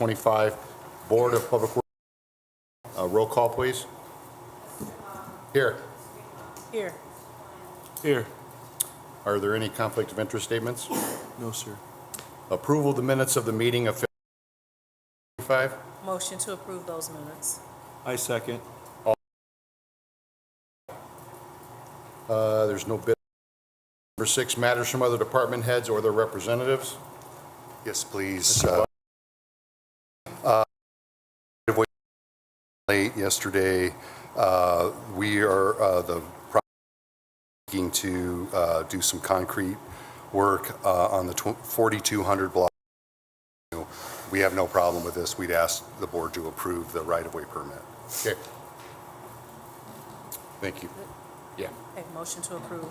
2025 Board of Public Works. Roll call, please. Here. Here. Here. Are there any conflict of interest statements? No, sir. Approval of the minutes of the meeting of February 25. Motion to approve those minutes. I second. There's no business. Number 6, matters from other department heads or their representatives. Yes, please. Mr. Late yesterday, we are looking to do some concrete work on the 4200 block. We have no problem with this. We'd ask the board to approve the right-of-way permit. Okay. Thank you. Yeah. Okay, motion to approve.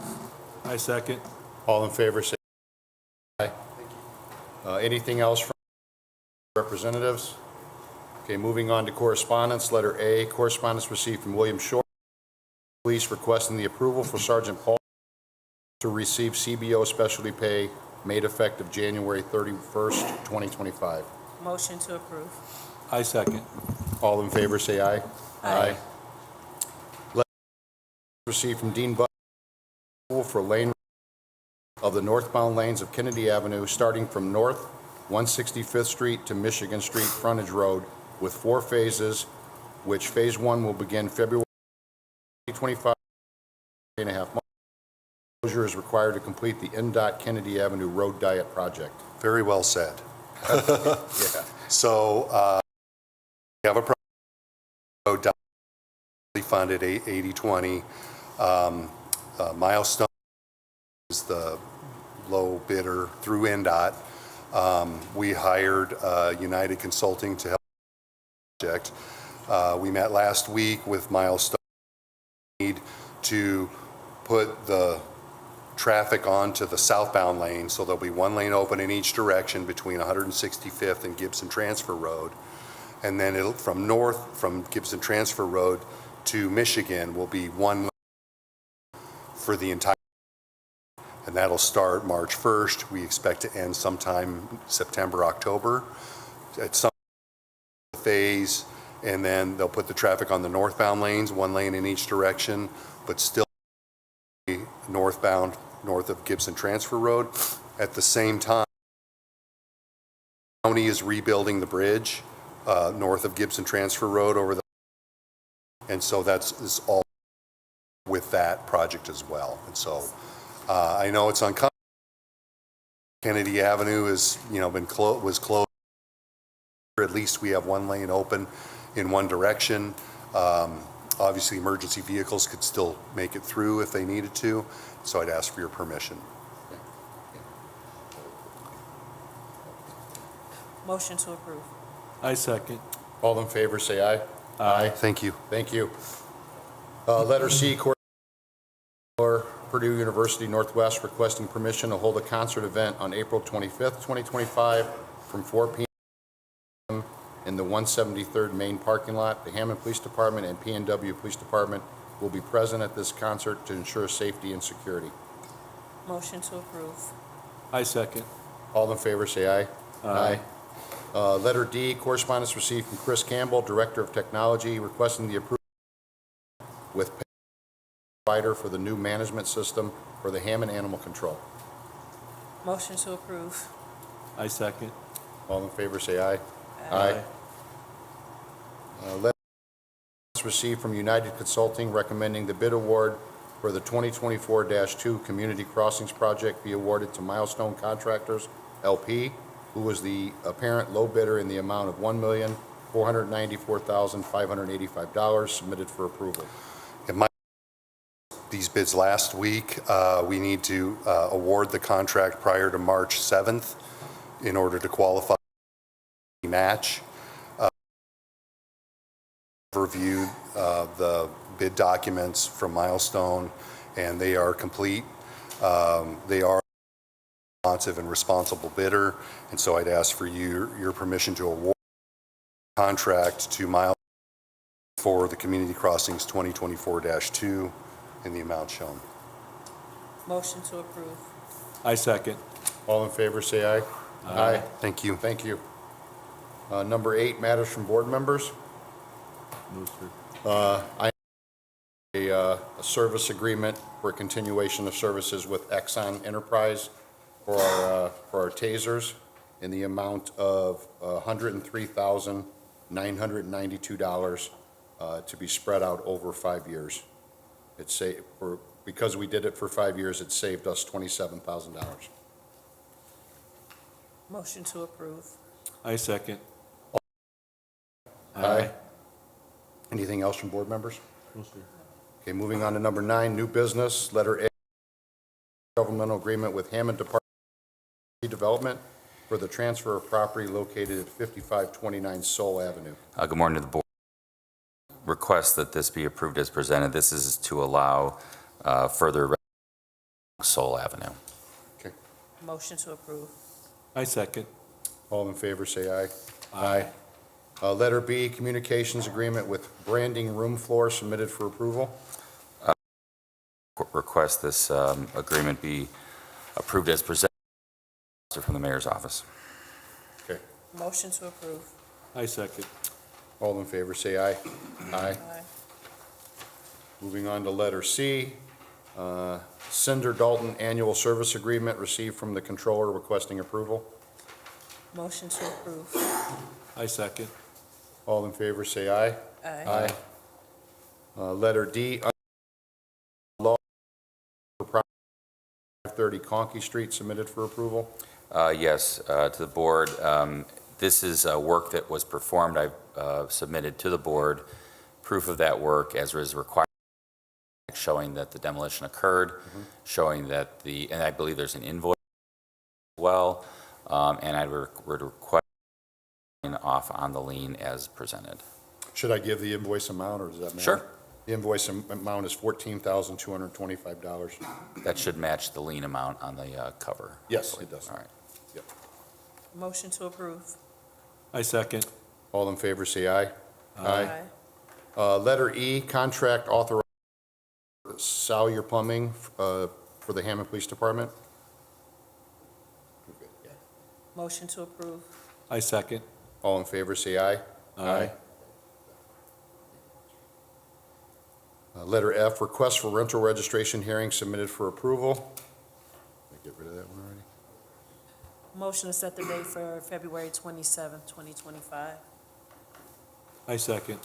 I second. All in favor, say aye. Anything else from representatives? Okay, moving on to correspondence. Letter A, correspondence received from William Shore, Police, requesting the approval for Sergeant Paul to receive CBO specialty pay made effective January 31st, 2025. Motion to approve. I second. All in favor, say aye. Aye. Letter received from Dean Butler, approval for lane of the northbound lanes of Kennedy Avenue, starting from North 165th Street to Michigan Street frontage road, with 4 phases, which phase 1 will begin February 2025, 3.5 months. Closure is required to complete the NDOT Kennedy Avenue Road Diet project. Very well said. Yeah. So we have a project funded 80-20. Milestone is the low bidder through NDOT. We hired United Consulting to help the project. We met last week with Milestone. Need to put the traffic onto the southbound lane, so there'll be 1 lane open in each direction between 165th and Gibson Transfer Road. And then it'll, from Gibson Transfer Road to Michigan will be 1 lane for the entire, and that'll start March 1st. We expect to end sometime September, October at some phase, and then they'll put the traffic on the northbound lanes, 1 lane in each direction, but still northbound north of Gibson Transfer Road. At the same time, the county is rebuilding the bridge north of Gibson Transfer Road over the, and so that's all with that project as well. And so I know it's on Kennedy Avenue is, was closed. At least we have 1 lane open in 1 direction. Obviously, emergency vehicles could still make it through if they needed to, so I'd ask for your permission. Motion to approve. I second. All in favor, say aye. Aye. Thank you. Thank you. Letter C, Purdue University Northwest, requesting permission to hold a concert event on April 25th, 2025 from 4 p.m. in the 173rd main parking lot. The Hammond Police Department and PNW Police Department will be present at this concert to ensure safety and security. Motion to approve. I second. All in favor, say aye. Aye. Letter D, correspondence received from Chris Campbell, Director of Technology, requesting the approval with provider for the new management system for the Hammond Animal Control. Motion to approve. I second. All in favor, say aye. Aye. Letter received from United Consulting, recommending the bid award for the 2024-2 Community Crossings Project be awarded to Milestone Contractors, LP, who was the apparent low bidder in the amount of $1,494,585 submitted for approval. These bids last week, we need to award the contract prior to March 7th in order to qualify for the match. Reviewed the bid documents from Milestone, and they are complete. They are responsive and responsible bidder, and so I'd ask for your permission to award the contract to Milestone for the Community Crossings 2024-2 in the amount shown. Motion to approve. I second. All in favor, say aye. Aye. Thank you. Thank you. Number 8, matters from board members. Move through. A service agreement for continuation of services with Exxon Enterprise for our tasers in the amount of $103,992 to be spread out over 5 years. Because we did it for 5 years, it saved us $27,000. Motion to approve. I second. Aye. Anything else from board members? No, sir. Okay, moving on to number 9, new business, letter A, governmental agreement with Hammond Department of Development for the transfer of property located at 5529 Soul Avenue. Good morning to the board. Request that this be approved as presented. This is to allow further Soul Avenue. Okay, Motion to approve. I second. all in favor, say aye. Aye. Letter B, communications agreement with branding room floor submitted for approval. Request this agreement be approved as presented from the mayor's office. Okay, Motion to approve. I second. all in favor, say aye. Aye. Aye. Moving on to letter C, Cinder Dalton annual service agreement received from the controller requesting approval. Motion to approve. I second. All in favor, say aye. Aye. Letter D, law for property 530 Conkey Street submitted for approval. Yes, to the board. This is work that was performed. I've submitted to the board proof of that work as is required, showing that the demolition occurred, showing that and I believe there's an invoice as well, and I would request off on the lien as presented. Should I give the invoice amount, or does that matter? Sure. The invoice amount is $14,225. That should match the lien amount on the cover. Yes, it does. All right. Motion to approve. I second. All in favor, say aye. Letter E, contract authorized Salyer Plumbing for the Hammond Police Department. Motion to approve. I second. All in favor, say aye. Letter F, request for rental registration hearing submitted for approval. Did I get rid of that one already? Motion to set the date for February 27th, 2025. I second.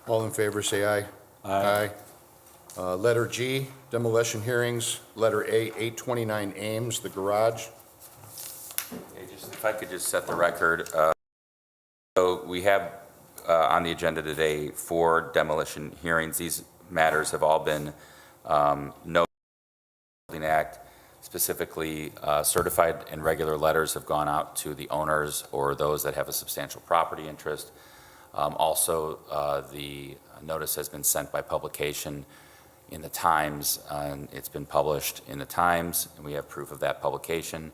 All in favor, say aye. Aye. Letter G, demolition hearings. Letter A, 829 Ames, the garage. Okay, if I could just set the record. So we have on the agenda today 4 demolition hearings. These matters have all been noted in the Building Act. Specifically, certified and regular letters have gone out to the owners or those that have a substantial property interest. Also, the notice has been sent by publication in the Times, and it's been published in the Times, and we have proof of that publication.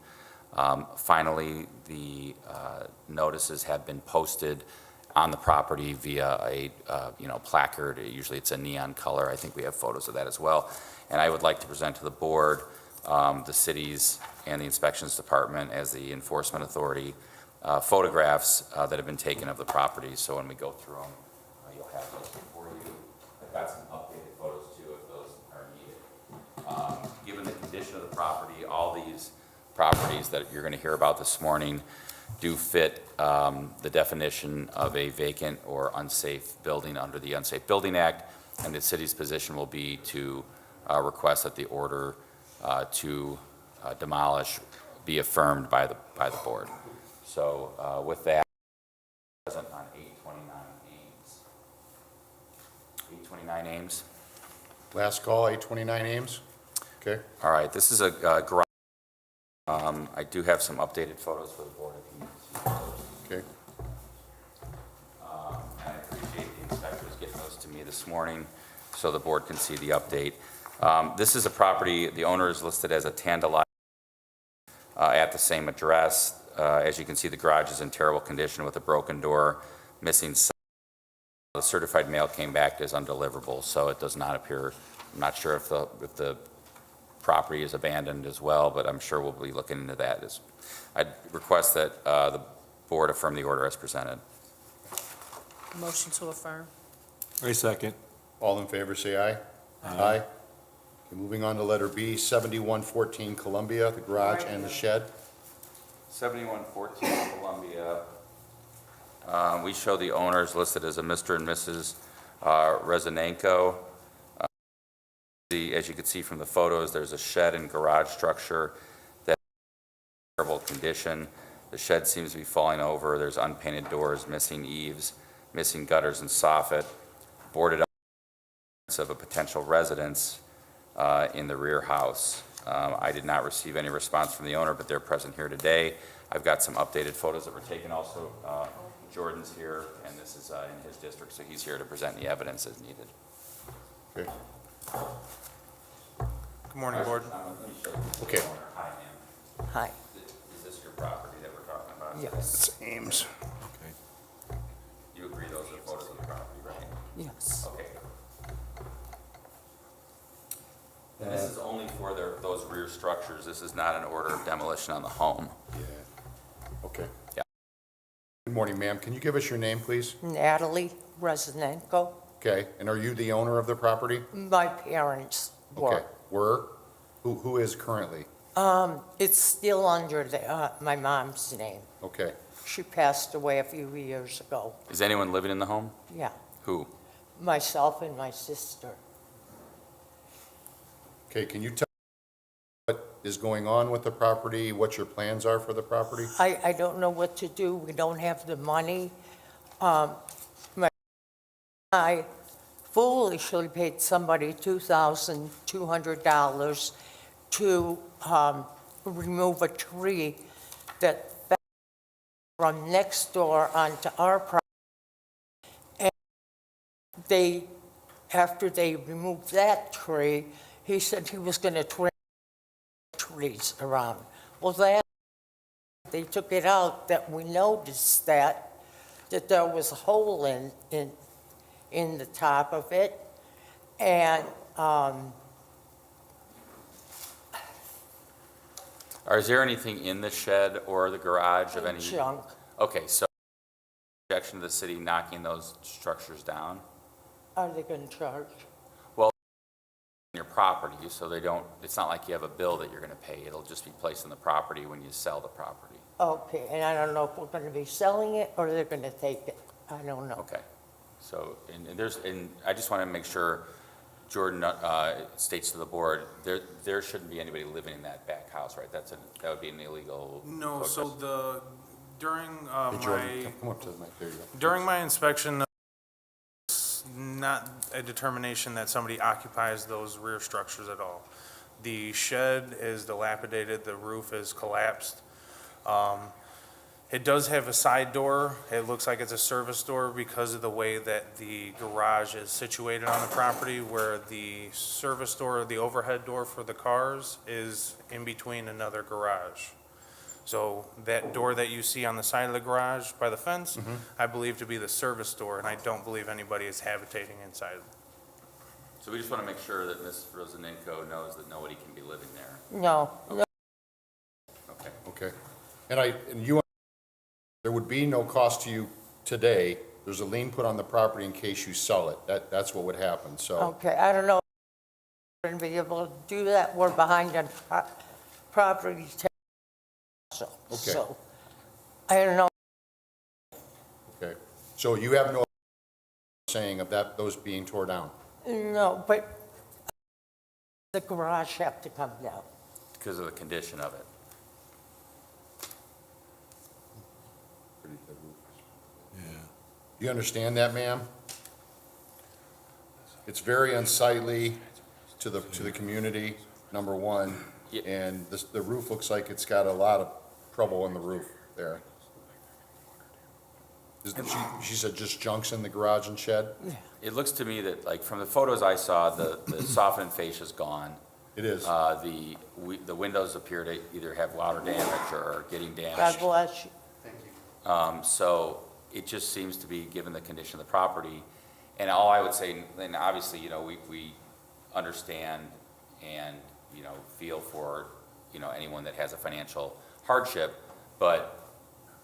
Finally, the notices have been posted on the property via a placard. Usually it's a neon color. I think we have photos of that as well. And I would like to present to the board the cities and the inspections department as the enforcement authority photographs that have been taken of the property. So when we go through them, you'll have those before you. I've got some updated photos too if those are needed. Given the condition of the property, all these properties that you're going to hear about this morning do fit the definition of a vacant or unsafe building under the Unsafe Building Act, and the city's position will be to request that the order to demolish be affirmed by the board. So with that, present on 829 Ames. Last call, 829 Ames. Okay. All right, this is a garage. I do have some updated photos for the board if you need to see those. Okay. And I appreciate the inspectors getting those to me this morning so the board can see the update. This is a property, the owner is listed as a Tandalite at the same address. As you can see, the garage is in terrible condition with a broken door, missing sign. The certified mail came back as undeliverable, so it does not appear. I'm not sure if the property is abandoned as well, but I'm sure we'll be looking into that. I'd request that the board affirm the order as presented. Motion to affirm. I second. All in favor, say aye. Aye. Okay, moving on to letter B, 7114 Columbia, the garage and the shed. 7114 Columbia. We show the owners listed as a Mr. and Mrs. Rezanenko. As you can see from the photos, there's a shed and garage structure that's in terrible condition. The shed seems to be falling over. There's unpainted doors, missing eaves, missing gutters and soffit, boarded up of a potential residence in the rear house. I did not receive any response from the owner, but they're present here today. I've got some updated photos that were taken also. Jordan's here, and this is in his district, so he's here to present the evidence as needed. Okay. Good morning, Board. Let me show you the Okay. owner. Hi, ma'am. Hi, Is this your property that we're talking about? yes, It's Ames. You agree those are photos of the property, right? yes. Okay. And this is only for those rear structures. This is not an order of demolition on the home. Yeah. Okay. Yeah. Good morning, ma'am. Can you give us your name, please? Natalie Rezanenko, Okay, and are you the owner of the property? my parents Okay, were. were? Who is currently? It's still under my mom's name. Okay, She passed away a few years ago. Is anyone living in the home? Yeah, Who? myself and my sister. okay, can you tell what is going on with the property, what your plans are for the property? I don't know what to do. We don't have the money. I foolishly paid somebody $2,200 to remove a tree that fell from next door onto our property. And after they removed that tree, he said he was going to trim trees around. Well, they took it out, that we noticed that there was a hole in the top of it, and Is there anything in the shed or the garage of any? junk. Okay, so objection to the city knocking those structures down? Are they going to charge? Your property, so they don't, it's not like you have a bill that you're going to pay. It'll just be placed in the property when you sell the property. Okay, and I don't know if we're going to be selling it or they're going to take it. I don't know. Okay. So, and I just want to make sure Jordan states to the board, there shouldn't be anybody living in that back house, right? That would be an illegal. No, code so violation. during Hey, Jordan, come up to the mic, there you go. during my inspection, it's not a determination that somebody occupies those rear structures at all. The shed is dilapidated, the roof is collapsed. It does have a side door. It looks like it's a service door because of the way that the garage is situated on the property, where the service door, the overhead door for the cars, is in between another garage. So that door that you see on the side of the garage by the fence, I believe to be the service door, and I don't believe anybody is habitating inside. So we just want to make sure that Ms. Rosanenko knows that nobody can be living there. No, Okay. Okay, and you, there would be no cost to you today. There's a lien put on the property in case you sell it. That's what would happen, so. okay, I don't know if we're going to be able to do that. We're behind on property tax. So, I don't know. Okay, so you have no saying of that, those being tore down? No, but the garage have to come down. Because of the condition of it. Do you understand that, ma'am? It's very unsightly to the community, number one. Yeah. And the roof looks like it's got a lot of trouble in the roof there. She said just junks in the garage and shed? It looks to me that, like, from the photos I saw, the softened fascia's gone. It is. The windows appear to either have water damage or are getting God damaged. bless you. So it just seems to be, given the condition of the property, and all I would say, and obviously, we understand and, feel for, anyone that has a financial hardship, but,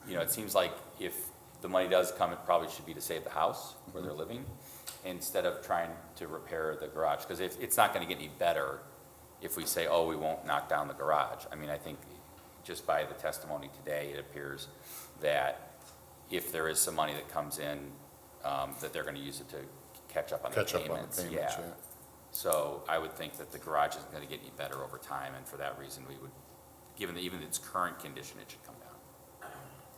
it seems like if the money does come, it probably should be to save the house where they're living, instead of trying to repair the garage, because it's not gonna get any better if we say, oh, we won't knock down the garage. I mean, I think just by the testimony today, it appears that if there is some money that comes in, that they're gonna use it to catch up on the Catch up on the payments. payments, yeah. So I would think that the garage isn't gonna get any better over time, and for that reason, we would, given even its current condition, it should come down.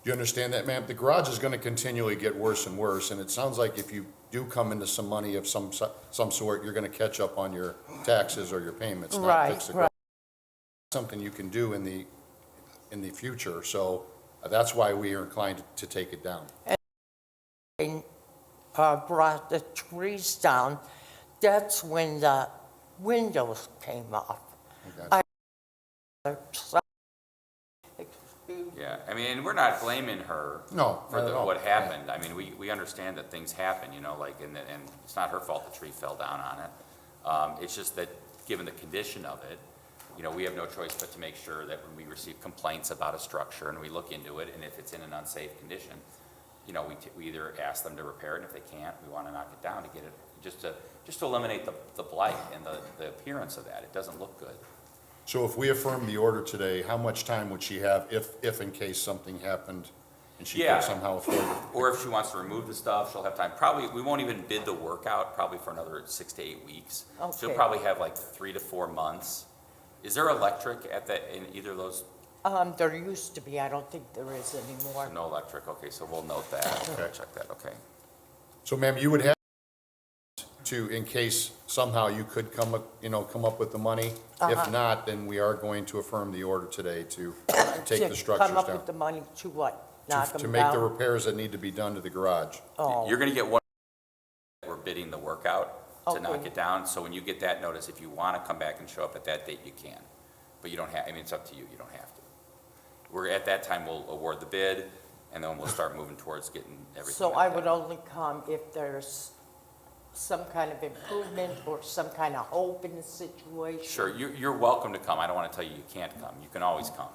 Do you understand that, ma'am? The garage is gonna continually get worse and worse, and it sounds like if you do come into some money of some sort, you're gonna catch up on your taxes or your payments, not Right, fix the right. garage. Something you can do in the future, so that's why we are inclined to take it down. Brought the trees down, that's when the windows came off. Okay. Yeah, I mean, and we're not blaming her No, for not at all. what happened. I mean, we understand that things happen, you know, like, and it's not her fault the tree fell down on it. It's just that, given the condition of it, you know, we have no choice but to make sure that when we receive complaints about a structure and we look into it, and if it's in an unsafe condition, you know, we either ask them to repair it, and if they can't, we want to knock it down to get it, just to eliminate the blight and the appearance of that. It doesn't look good. So if we affirm the order today, how much time would she have if in case something happened and she Yeah. could somehow afford it? Or if she wants to remove the stuff, she'll have time. Probably, we won't even bid the work out probably for another 6 to 8 weeks. She'll Okay. probably have like 3 to 4 months. Is there electric in either of those? There used to be, I don't think there is anymore. No electric, okay, so we'll note that. Okay. Check that, okay. So ma'am, you would have to, in case somehow you could come up with the money. If not, then we are going to affirm the order today to take the structures Come up down. with the money to what? Knock To them make the down? repairs that need to be done to the garage. Oh, You're gonna get one, we're bidding the work out to knock Okay. it down. So when you get that notice, if you want to come back and show up at that date, you can. But you don't have, I mean, it's up to you, you don't have to. At that time, we'll award the bid, and then we'll start moving towards getting everything. so knocked I would down. only come if there's some kind of improvement or some kind of hope in the situation? Sure, you're welcome to come. I don't want to tell you you can't come. You can always come.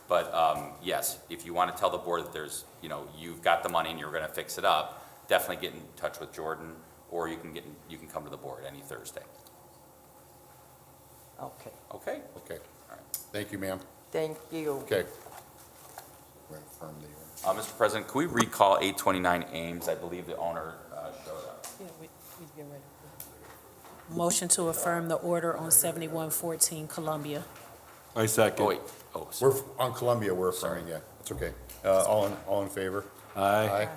But yes, if you want to tell the board that there's, you know, you've got the money and you're going to fix it up, definitely get in touch with Jordan, or you can come to the board any Thursday. Okay, Okay? Okay. Thank you, ma'am. thank you. Okay. We're gonna affirm the order. Mr. President, can we recall 829 Ames? I believe the owner showed up. Yeah, we get ready. Motion to affirm the order on 7114 Columbia. I second. Oh, wait. Oh, sorry. We're, on Columbia, we're affirming, yeah. It's okay. All in favor? Aye.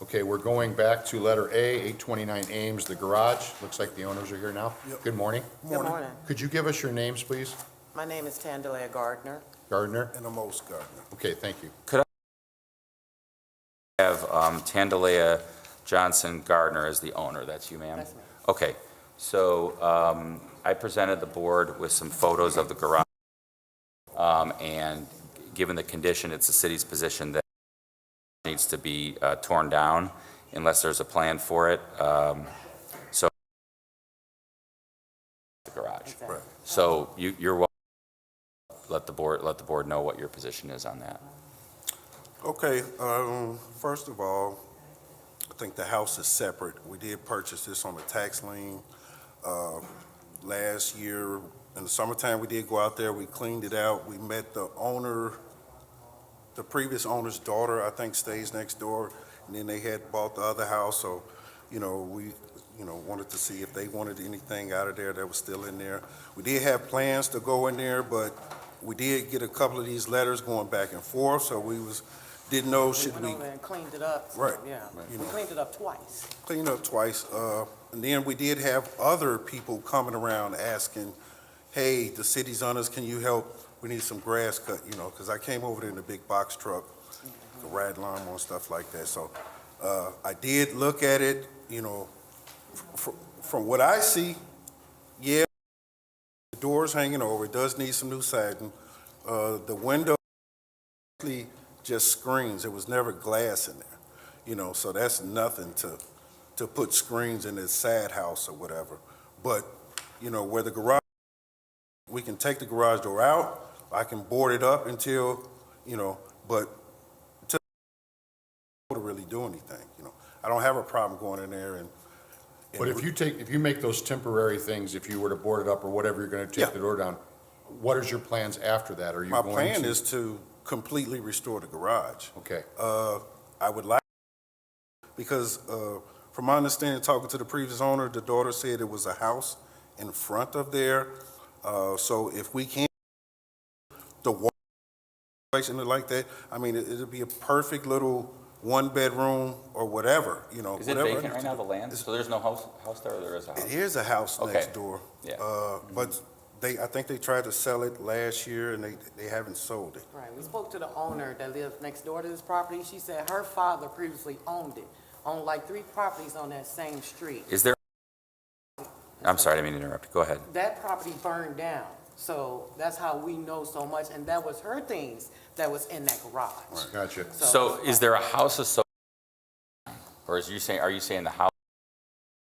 Okay, we're going back to letter A, 829 Ames, the garage. Looks like the owners are here now. Good morning. Good morning. Could you give us your names, please? My name is Tandalea Gardner. Gardner? And Amos Gardner. Okay, thank you. Have Tandalea Johnson Gardner as the owner. That's you, ma'am? That's me. Okay, so I presented the board with some photos of the garage. And given the condition, it's the city's position that it needs to be torn down unless there's a plan for it. So the garage. Exactly. So you're welcome. Let the board know what your position is on that. Okay, first of all, I think the house is separate. We did purchase this on the tax lien. Last year, in the summertime, we did go out there, we cleaned it out. We met the owner, the previous owner's daughter, I think, stays next door. And then they had bought the other house, so, we, wanted to see if they wanted anything out of there that was still in there. We did have plans to go in there, but we did get a couple of these letters going back and forth, so didn't know, We should went we over and cleaned it up. so, Right. Yeah, You we know. cleaned it up twice. clean up twice? And then we did have other people coming around asking, hey, the city's on us, can you help? We need some grass cut, because I came over there in a big box truck, the ride lawnmower and stuff like that. So I did look at it, from what I see, yeah, the door's hanging over, it does need some new siding. The window actually just screens, there was never glass in there, so that's nothing to put screens in this sad house or whatever. But, where the garage, we can take the garage door out, I can board it up until, but to I don't have a problem going in there and. But if you make those temporary things, if you were to board it up or whatever, you're gonna Yeah. take the door down, what is your plans after that? Are you My going plan to? is to completely restore the garage. Okay, I would like, because from my understanding, talking to the previous owner, the daughter said it was a house in front of there. So if we can, the water situation like that, I mean, it'd be a perfect little one-bedroom or whatever, Is it whatever. vacant right now, the land? So there's no house there, or there is a house? Here's a house Okay. next door. Yeah. But I think they tried to sell it last year and they haven't sold it. Right, we spoke to the owner that lives next door to this property. She said her father previously owned like 3 properties on that same street. Is there, I'm sorry, I didn't mean to interrupt. Go ahead. That property burned down, so that's how we know so much, and that was her things that was in that garage. gotcha. So is there a house associated, or are you saying the house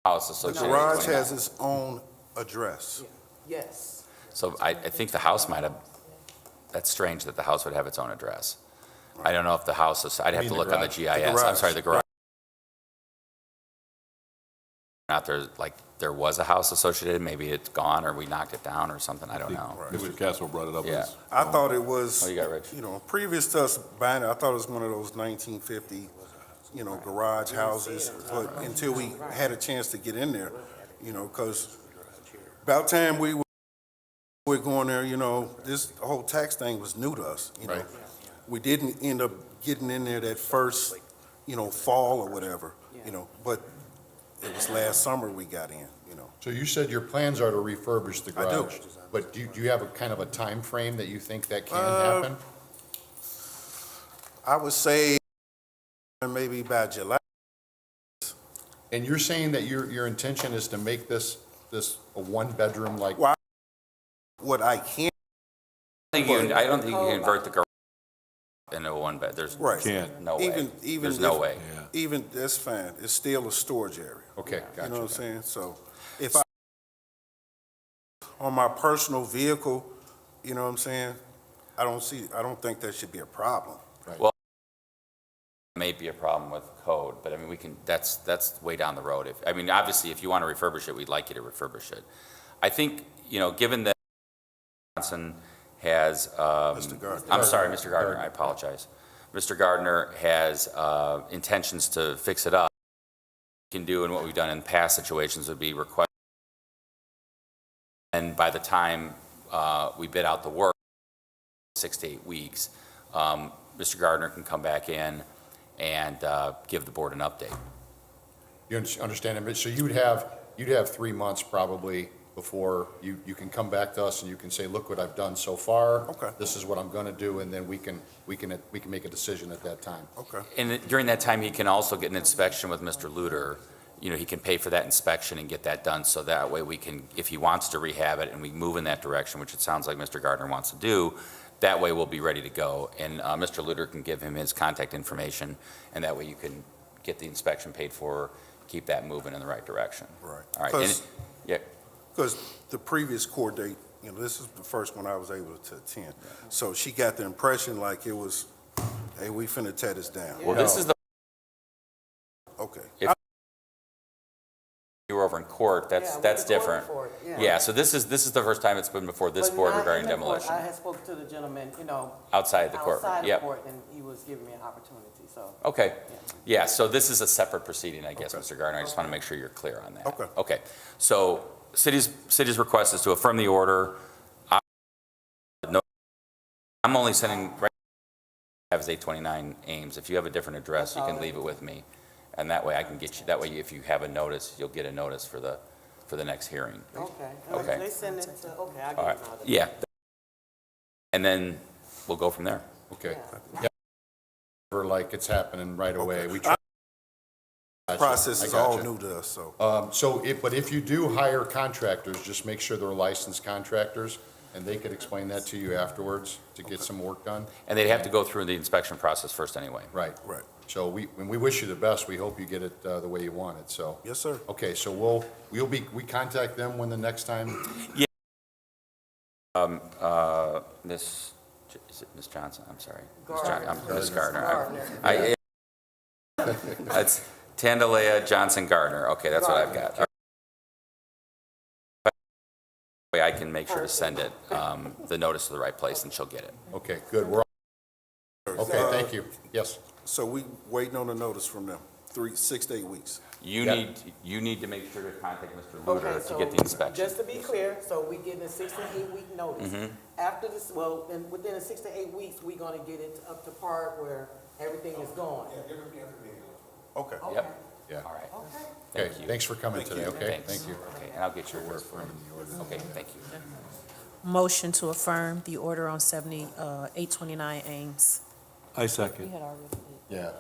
The associated? with garage 29? has its own address. Yes. So I think the house might have, that's strange that the house would have its own address. I don't know if the house is, I'd have mean to the look on the garage? GIS. I'm garage. sorry, the garage. Not there, like, there was a house associated, maybe it's gone, or we knocked it down or something, I don't know. Mr. Castle brought it up. Yeah. I thought it was. Oh, you got Rich. Previous to us buying it, I thought it was one of those 1950, garage houses. But until we had a chance to get in there, because about time we were going there, this whole tax thing was new to us, Right. We didn't end up getting in there that first, fall or whatever, but it was last summer we got in. So you said your plans are to refurbish the I do. garage? But do you have a kind of a time frame that you think that can Uh, happen? I would say maybe by July. And you're saying that your intention is to make this a one-bedroom like? Well, what I can, I don't think you can convert the garage into a one bed. There's right. Can't. no way. Even There's no if- way. Yeah. Even, that's fine, it's still a storage area. Okay, You know what I'm gotcha. saying? So if I, on my personal vehicle, you know what I'm saying? I don't think that should be a problem. May be a problem with code, but I mean, that's way down the road. Obviously, if you want to refurbish it, we'd like you to refurbish it. I think, given that Johnson has, Mr. Gardner. I'm sorry, Mr. Gardner, I apologize. Mr. Gardner has intentions to fix it up. What we can do, and what we've done in past situations would be request, and by the time we bid out the work, 6 to 8 weeks, Mr. Gardner can come back in and give the board an update. You understand? So you'd have 3 months probably before you can come back to us and you can say, look what I've done so far. Okay. This is what I'm gonna do, and then we can make a decision at that time. Okay. And during that time, he can also get an inspection with Mr. Luter. He can pay for that inspection and get that done, so that way we can, if he wants to rehab it and we move in that direction, which it sounds like Mr. Gardner wants to do, that way we'll be ready to go. And Mr. Luter can give him his contact information, and that way you can get the inspection paid for, keep that moving in the right direction. Right. All right. And- Yeah, Because the previous court date, this is the first one I was able to attend. So she got the impression like it was, hey, we finna tear this down. well, this is the, Okay. If- you were over in court, Yeah, that's we recorded different. for it, Yeah, so this is the first time it's been before this But board not regarding in the court. demolition, I had spoken to the gentleman, outside the court. outside the Yep. court, and he was giving me an opportunity, so. Okay, yeah, so this is a separate proceeding, I guess, Okay. Mr. Gardner, I just want to make sure you're clear on that. Okay. Okay, so city's request is to affirm the order. I'm only sending, right, have is 829 Ames, if you have a different address, you can leave it with me, and that way I can get you, that way if you have a notice, you'll get a notice for the next hearing. Okay. Okay. They send it to, okay, I All get right, it now. yeah. And then we'll go from there. Okay. Yeah. Yeah. Or like it's happening right away. We try. Process I is all gotcha. new to us, so. But if you do hire contractors, just make sure they're licensed contractors, and they could explain that to you afterwards to get some work done. And they'd have to go through the inspection process first anyway. Right. Right. So when we wish you the best, we hope you get it the way you want it, so. Yes, sir. Okay, so we contact them when the next time, Miss, is it Miss Johnson? I'm sorry. Gardner. Miss Gardner. Gardner. I- That's, Tandalea Johnson Gardner. Okay, that's what I've got. Way I can make sure to send it, the notice to the right place, and she'll get it. Okay, good. We're all, okay, thank you. Yes. So we waiting on a notice from them, 6 to 8 weeks. You Yep. need to make sure to contact Mr. Okay, Luter to so get the inspection. just to be clear, so we getting a 6 to 8 week notice. Mm-hmm. After this, well, then within the 6 to 8 weeks, we gonna get it up to par where everything is going. Okay. Yep, Yeah. all right. Okay. Okay, Thank you. thanks for coming Thank today, you. okay? Thanks. Thank you. Okay, and I'll get your order for him. Okay, thank you. Motion to affirm the order on 829 Ames. I second. Yeah, Yeah,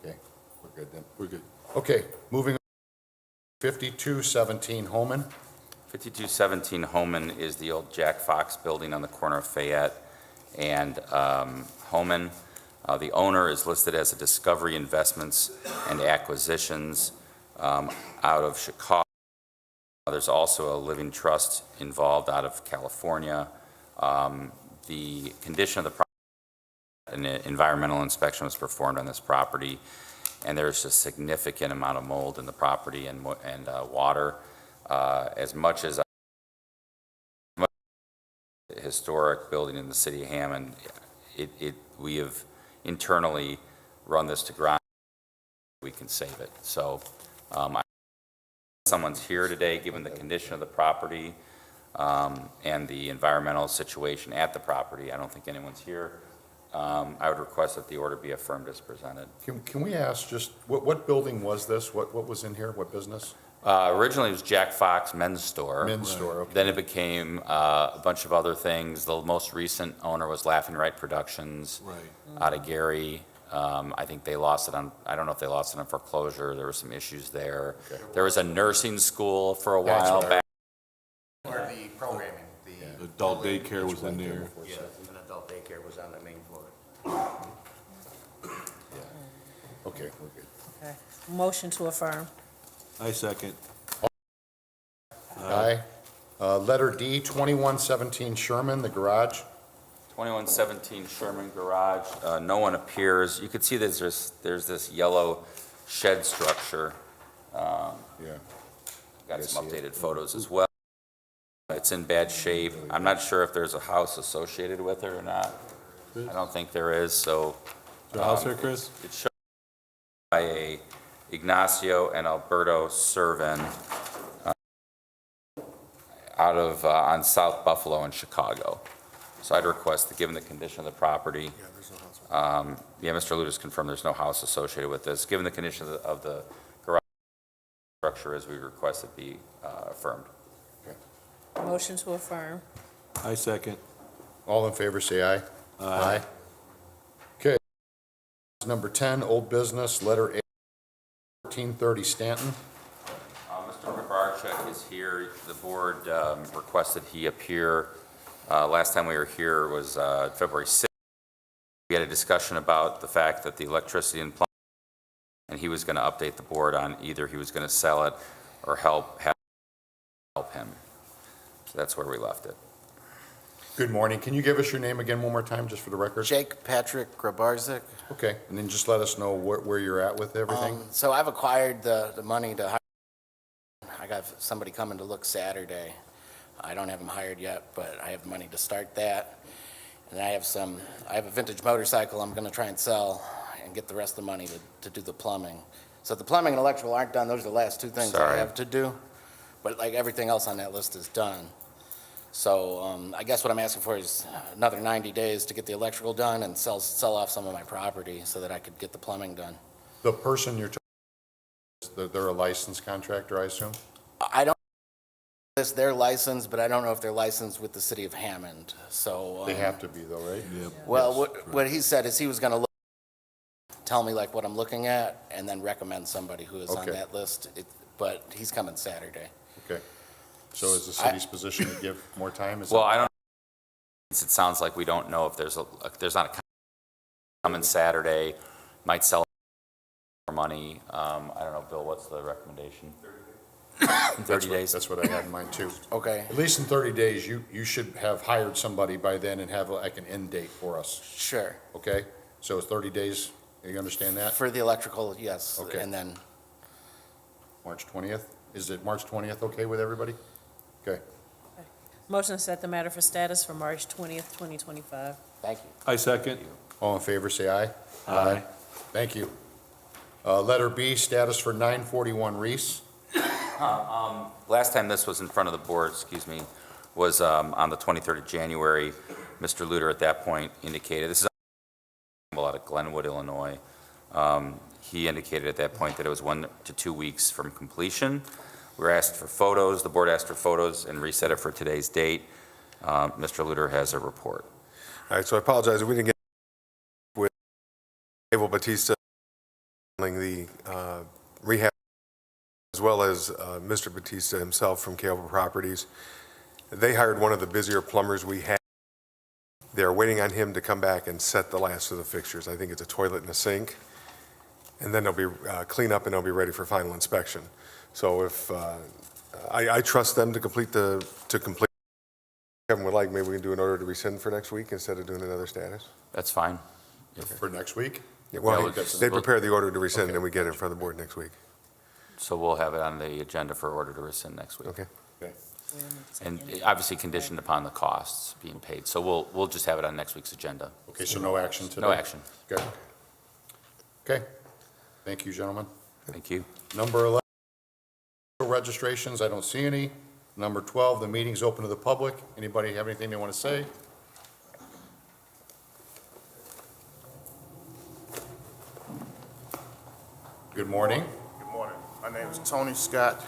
okay, we're good then. we're good. Okay, moving on. 5217 Holman. 5217 Homan is the old Jack Fox building on the corner of Fayette and Homan. The owner is listed as a Discovery Investments and Acquisitions out of Chicago. There's also a living trust involved out of California. The condition of the property, an environmental inspection was performed on this property, and there's a significant amount of mold in the property and water. As much as a historic building in the city of Hammond, we have internally run this to ground. We can save it. So someone's here today, given the condition of the property and the environmental situation at the property. I don't think anyone's here. I would request that the order be affirmed as presented. Can we ask just, what building was this? What was in here? What business? Originally, it was Jack Fox Men's Store. Men's store, okay. Then it became a bunch of other things. The most recent owner was Laughing Right Productions Right. out of Gary. I think they lost it on, I don't know if they lost it on foreclosure. There were some issues there. Okay. There was a nursing school for a That's while right. back. Or the programming, The adult daycare was in there. yeah, an adult daycare was on the main floor. Okay, we're good. Okay. Motion to affirm. I second. Aye. Letter D, 2117 Sherman, the garage. 2117 Sherman Garage. No one appears. You can see there's this yellow shed structure. Yeah. Got I some see it. updated photos as well. It's in bad shape. I'm not sure if there's a house associated with it or not. I don't think there is, so. Is there a house there, Chris? It's shown by a Ignacio and Alberto Servin out of, on South Buffalo in Chicago. So I'd request that, given the condition of the property, Mr. Lutis confirmed there's no house associated with this. Given the condition of the garage structure, as we request it be affirmed. Motion to affirm. I second. All in favor, say aye. Aye. Okay. Number 10, old business, letter A, 1430 Stanton. Mr. Grabarczyk is here. The board requested he appear. Last time we were here was February 6th. We had a discussion about the fact that the electricity and plumbing, and he was going to update the board on either he was going to sell it or help him. So that's where we left it. Good morning. Can you give us your name again one more time, just for the record? Jake Patrick Grabarczyk. Okay, and then just let us know where you're at with everything. So I've acquired the money to hire. I got somebody coming to look Saturday. I don't have them hired yet, but I have the money to start that. And I have a vintage motorcycle I'm gonna try and sell and get the rest of the money to do the plumbing. So the plumbing and electrical aren't done. Those are the last two things I Sorry. have to do. But like everything else on that list is done. So I guess what I'm asking for is another 90 days to get the electrical done and sell off some of my property so that I could get the plumbing done. The person you're talking, they're a licensed contractor, I assume? I don't, they're licensed, but I don't know if they're licensed with the city of Hammond, so. They have to be though, right? Yep. Well, Yes. what he said is he was gonna tell me like what I'm looking at and then recommend somebody who is on Okay. that list. But he's coming Saturday. Okay. So is the city's position to give more time? Is Well, that- I don't, it sounds like we don't know if there's not a coming Saturday, might sell more money. I don't know, Bill, what's the recommendation? 30 days? That's what I had in mind too. Okay, At least in 30 days, you should have hired somebody by then and have like an end date for us, sure. okay? So is 30 days You understand that? For the electrical, yes. Okay. And then, March 20th? Is it March 20th okay with everybody? Okay. Motion to set the matter for status for March 20th, 2025. thank you. I second. All in favor, say aye. Aye. Thank you. Letter B, status for 941 Reese. Last time this was in front of the board, was on the 23rd of January. Mr. Luter at that point indicated, this is out of Glenwood, Illinois. He indicated at that point that it was 1 to 2 weeks from completion. We were asked for photos, the board asked for photos and reset it for today's date. Mr. Luter has a report. All right, so I apologize, we didn't get with Abel Batista handling the rehab, as well as Mr. Batista himself from Calvo Properties. They hired one of the busier plumbers we had. They're waiting on him to come back and set the last of the fixtures. I think it's a toilet and a sink. And then they'll be clean up and they'll be ready for final inspection. So if, I trust them to complete. Kevin would like, maybe we can do an order to rescind for next week instead of doing another status? That's fine. For next week? Yeah, well, Yeah, we'll- they prepare the order to rescind Okay. and we get it in front of the board next week. So we'll have it on the agenda for order to rescind next week. Okay? And obviously conditioned upon the costs being paid. So we'll just have it on next week's agenda. Okay, so no action today? No action. Good. Okay. Thank you, gentlemen. Thank you. Number 11, registrations, I don't see any. Number 12, the meeting's open to the public. Anybody have anything they want to say? Good morning. Good morning. My name is Tony Scott.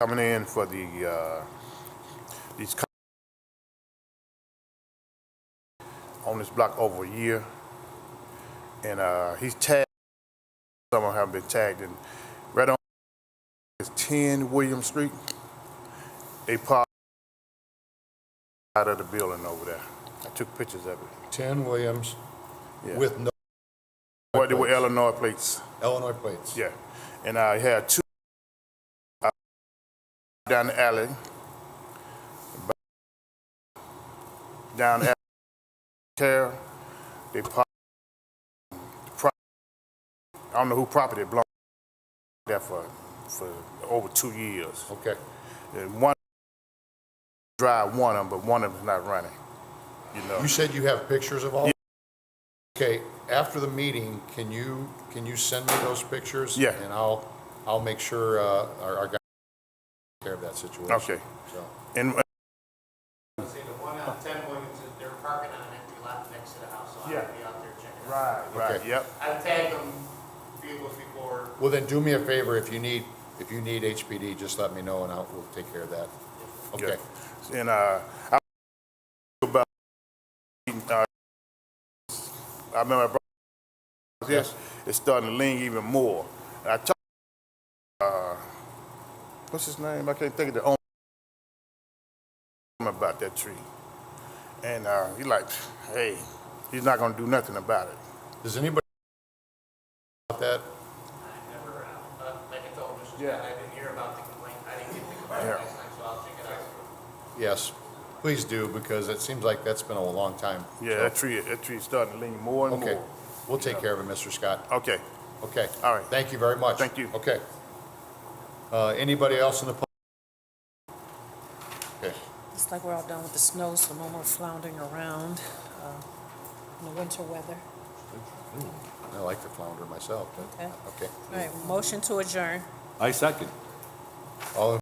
Coming in for these on this block over a year, and he's tagged. Some of them have been tagged, and right on is 10 William Street. They parked out of the building over there. I took pictures of it. 10 Williams Yeah. with no Well, they were Illinois plates. Illinois plates. Yeah, and I had two down the alley, down the alley, care, they parked, I don't know who property it belonged there for over 2 years. Okay. And one drive one of them, but one of them's not running, you know. You said you have pictures of all? Okay, after the meeting, can you send me those pictures? Yeah. And I'll make sure our guys take care of that situation. Okay. So, And See, the one on 10 Williams, they're parking on an empty lot next to the house, so Yeah. I'll be out there checking it out. right, Okay. yep. I tagged them vehicles before. well, then do me a favor, if you need HPD, just let me know and we'll take care of that. Okay. Yeah. And I about I remember I brought this. It's starting to lean even more. And I talked. What's his name? I can't think of the owner about that tree. And he like, hey, he's not gonna do nothing about it. Does anybody about that? I never, like I told Mr. Yeah. Scott, I didn't hear about the complaint. I didn't get the complaint Yeah. last night, so I'll check it out. Yes, please do, because it seems like that's been a long time. Yeah, that tree's starting to lean more and Okay, more. we'll take care of it, Mr. Scott. Okay. Okay. All right. Thank you very much. Thank you. Okay. Anybody else in the public? Okay. It's like we're all done with the snow, so no more floundering around in the winter weather. I like to flounder myself, but, Okay. okay. All right, motion to adjourn. I second. All in